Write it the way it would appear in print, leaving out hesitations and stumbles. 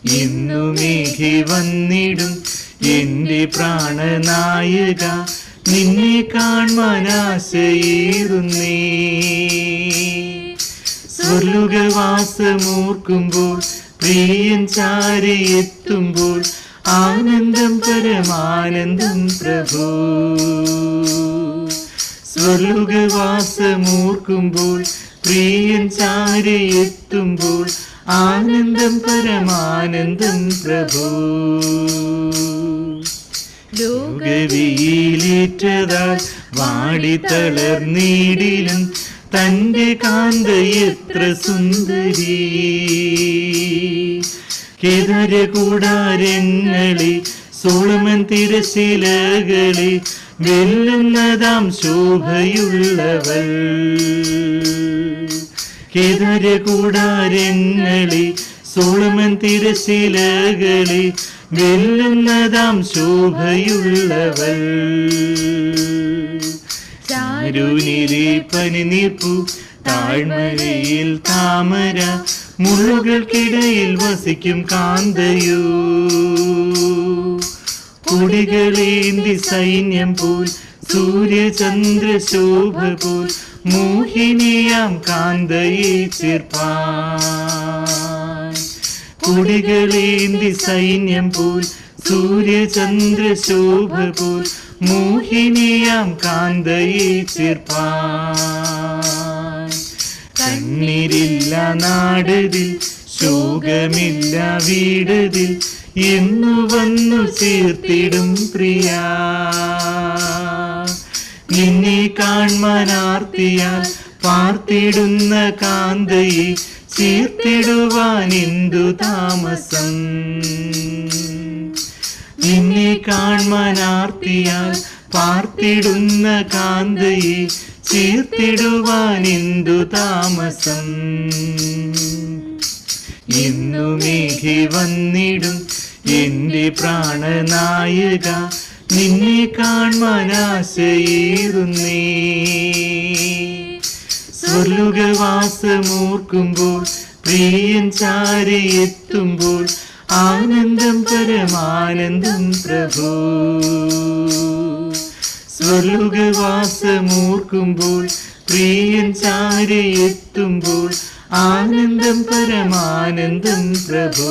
ഇന്നു മേഘി വന്നിടും എന്റെ പ്രാണനായക, നിന്നെ കാൺമാനാശയേറുന്നേ. സ്വർലുകവാസമോർക്കുമ്പോൾ പ്രിയൻ ചാരിയെത്തുമ്പോൾ ആനന്ദം പരമാനന്ദം പ്രഭു. സ്വർലുകവാസമോർക്കുമ്പോൾ പ്രിയൻ ചാരിയെത്തുമ്പോൾ ആനന്ദം പരമാനന്ദം പ്രഭു. ലോകവിയിലേറ്റതാൽ വാടിത്തളർന്നീടിലും തന്റെ കാന്ത എത്ര സുന്ദരി. കേദാര കൂടാരങ്ങളെ സോളമൻ തിരശീലകളെ വെല്ലുന്നതാം ശോഭയുള്ളവൾ. കേദാര കൂടാരങ്ങളെ സോളമൻ തിരശീലകളെ വെല്ലുന്നതാം ശോഭയുള്ളവൾ. ചാരുനിരെ പനിനീർപ്പു താഴ്മഴയിൽ താമര, മുള്ളുകൾക്കിടയിൽ വസിക്കും കാന്തയോ. കൊടികളേന്തി സൈന്യം പോൽ സൂര്യചന്ദ്രശോഭ പോൽ മോഹിനിയാം കാന്തയെ ചേർപ്പാൻ. കൊടികളേന്തി സൈന്യം പോൽ സൂര്യചന്ദ്രശോഭ പോൽ മോഹിനിയാം കാന്തയെ ചേർപ്പാൻ. കണ്ണീരില്ല നാടതിൽ, ശോകമില്ല വീടതിൽ, എന്നു വന്നു ചേർത്തിടും പ്രിയ. നിന്നെ കാൺമാനാർത്തിയാൽ പാർത്തിടുന്ന കാന്തയെ ചേർത്തിടുവാൻ എന്തു താമസം. നിന്നെ കാൺമാനാർത്തിയാൽ പാർത്തിടുന്ന കാന്തയെ ചേർത്തിടുവാൻ എന്തു താമസം. ഇന്നു മേഘി വന്നിടും എന്റെ പ്രാണനായക, നിന്നെ കാൺമാനാശയേറുന്നേ. സ്വർലുകവാസമോർക്കുമ്പോൾ പ്രിയൻ ചാരിയെത്തുമ്പോൾ ആനന്ദം പരമാനന്ദം പ്രഭു. സ്വർലുകവാസമോർക്കുമ്പോൾ പ്രിയൻ ചാരിയെത്തുമ്പോൾ ആനന്ദം പരമാനന്ദം പ്രഭു.